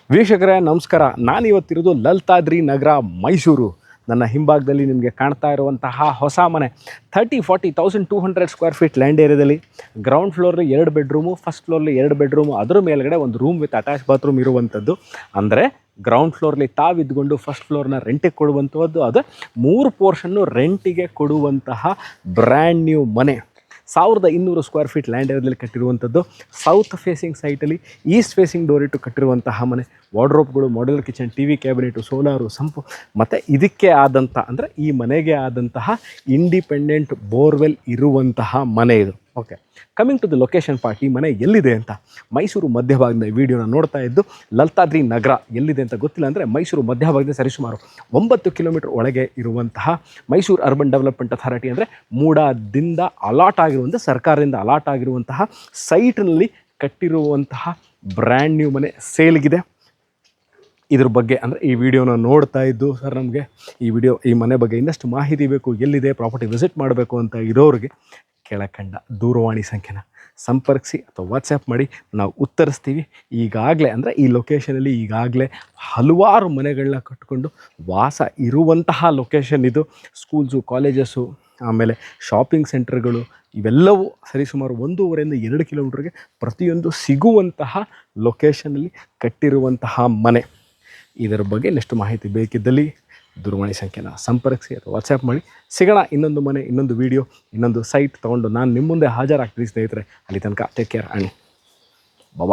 ವೀಕ್ಷಕರೇ ನಮಸ್ಕಾರ. ನಾನಿವತ್ತಿರೋದು ಲಲಿತಾದ್ರಿ ನಗರ ಮೈಸೂರು. ನನ್ನ ಹಿಂಭಾಗದಲ್ಲಿ ನಿಮಗೆ ಕಾಣ್ತಾ ಇರುವಂತಹ ಹೊಸ ಮನೆ 30-40,200 ಸ್ಕ್ವೇರ್ ಫೀಟ್ ಲ್ಯಾಂಡ್ ಏರಿಯಾದಲ್ಲಿ ಗ್ರೌಂಡ್ ಫ್ಲೋರ್ಲಿ 2 ಬೆಡ್ರೂಮು, ಫಸ್ಟ್ ಫ್ಲೋರ್ಲಿ 2 ಬೆಡ್ರೂಮು, ಅದರ ಮೇಲ್ಗಡೆ ಒಂದು ರೂಮ್ ವಿತ್ ಅಟ್ಯಾಚ್ ಬಾತ್ರೂಮ್ ಇರುವಂಥದ್ದು. ಅಂದರೆ ಗ್ರೌಂಡ್ ಫ್ಲೋರ್ಲಿ ತಾವಿದ್ಕೊಂಡು ಫಸ್ಟ್ ಫ್ಲೋರ್ನ ರೆಂಟಿಗೆ ಕೊಡುವಂಥದ್ದು, ಅದು 3 ಪೋರ್ಷನ್ನು ರೆಂಟಿಗೆ ಕೊಡುವಂತಹ ಬ್ರ್ಯಾಂಡ್ ನ್ಯೂ ಮನೆ. 1200 ಸ್ಕ್ವೇರ್ ಫೀಟ್ ಲ್ಯಾಂಡ್ ಏರಿಯಾದಲ್ಲಿ ಕಟ್ಟಿರುವಂಥದ್ದು. ಸೌತ್ ಫೇಸಿಂಗ್ ಸೈಟಲ್ಲಿ ಈಸ್ಟ್ ಫೇಸಿಂಗ್ ಡೋರ್ ಇಟ್ಟು ಕಟ್ಟಿರುವಂತಹ ಮನೆ. ವಾರ್ಡ್ರೋಬ್ಗಳು, modular kitchen, T V cabinet, solar, sump ಮತ್ತು ಇದಕ್ಕೆ ಆದಂಥ ಅಂದರೆ ಈ ಮನೆಗೆ ಆದಂತಹ ಇಂಡಿಪೆಂಡೆಂಟ್ ಬೋರ್ವೆಲ್ ಇರುವಂತಹ ಮನೆ ಇದು. Okay, coming to the location part. ಈ ಮನೆ ಎಲ್ಲಿದೆ ಅಂತ ಮೈಸೂರು ಮಧ್ಯಭಾಗದಿಂದ ಈ ವಿಡಿಯೋನ ನೋಡ್ತಾ ಇದ್ದು, ಲಲಿತಾದ್ರಿ ನಗರ ಎಲ್ಲಿದೆ ಅಂತ ಗೊತ್ತಿಲ್ಲ ಅಂದರೆ ಮೈಸೂರು ಮಧ್ಯಭಾಗದಿಂದ ಸರಿಸುಮಾರು 9 ಕಿಲೋಮೀಟರ್ ಒಳಗೆ ಇರುವಂತಹ ಮೈಸೂರು ಅರ್ಬನ್ ಡೆವಲಪ್ಮೆಂಟ್ ಅಥಾರಿಟಿ ಅಂದರೆ ಮೂಡಾದಿಂದ ಅಲಾಟ್ ಆಗಿರುವಂಥ, ಸರ್ಕಾರದಿಂದ ಅಲಾಟ್ ಆಗಿರುವಂತಹ ಸೈಟ್ನಲ್ಲಿ ಕಟ್ಟಿರುವಂತಹ ಬ್ರ್ಯಾಂಡ್ ನ್ಯೂ ಮನೆ ಸೇಲ್ಗಿದೆ. ಇದ್ರ ಬಗ್ಗೆ ಅಂದರೆ ಈ ವಿಡಿಯೋನ ನೋಡ್ತಾ ಇದ್ದು, ಸರ್ ನಮಗೆ ಈ ಮನೆ ಬಗ್ಗೆ ಇನ್ನಷ್ಟು ಮಾಹಿತಿ ಬೇಕು, ಎಲ್ಲಿದೆ ಪ್ರಾಪರ್ಟಿ ವಿಸಿಟ್ ಮಾಡಬೇಕು ಅಂತ ಇರೋರಿಗೆ ಕೆಳಕಂಡ ದೂರವಾಣಿ ಸಂಖ್ಯೆನ ಸಂಪರ್ಕಿಸಿ ಅಥವಾ ವಾಟ್ಸಪ್ ಮಾಡಿ, ನಾವು ಉತ್ತರಿಸ್ತೀವಿ. ಈಗಾಗಲೇ ಅಂದರೆ ಈ ಲೊಕೇಶನಲ್ಲಿ ಈಗಾಗಲೇ ಹಲವಾರು ಮನೆಗಳನ್ನ ಕಟ್ಟಿಕೊಂಡು ವಾಸ ಇರುವಂತಹ ಲೊಕೇಶನ್ ಇದು. ಸ್ಕೂಲ್ಸು, ಕಾಲೇಜಸ್ಸು, ಆಮೇಲೆ ಶಾಪಿಂಗ್ ಸೆಂಟರ್ಗಳು ಇವೆಲ್ಲವೂ ಸರಿಸುಮಾರು 1.5-2 ಕಿಲೋಮೀಟ್ರಿಗೆ ಪ್ರತಿಯೊಂದು ಸಿಗುವಂತಹ ಲೊಕೇಶನಲ್ಲಿ ಕಟ್ಟಿರುವಂತಹ ಮನೆ. ಇದರ ಬಗ್ಗೆ ಇನ್ನಷ್ಟು ಮಾಹಿತಿ ಬೇಕಿದ್ದಲ್ಲಿ ದೂರವಾಣಿ ಸಂಖ್ಯೆನ ಸಂಪರ್ಕಿಸಿ ಅಥವಾ ವಾಟ್ಸಪ್ ಮಾಡಿ. ಸಿಗೋಣ ಇನ್ನೊಂದು ಮನೆ, ಇನ್ನೊಂದು ವಿಡಿಯೋ, ಇನ್ನೊಂದು ಸೈಟ್ ತೊಗೊಂಡು ನಾನು ನಿಮ್ಮ ಮುಂದೆ ಹಾಜರಾಗ್ತೀನಿ ಸ್ನೇಹಿತರೆ. ಅಲ್ಲಿ ತನಕ ಟೇಕ್ ಕೇರ್ ಆ್ಯಂಡ್ ಬಾಯ್.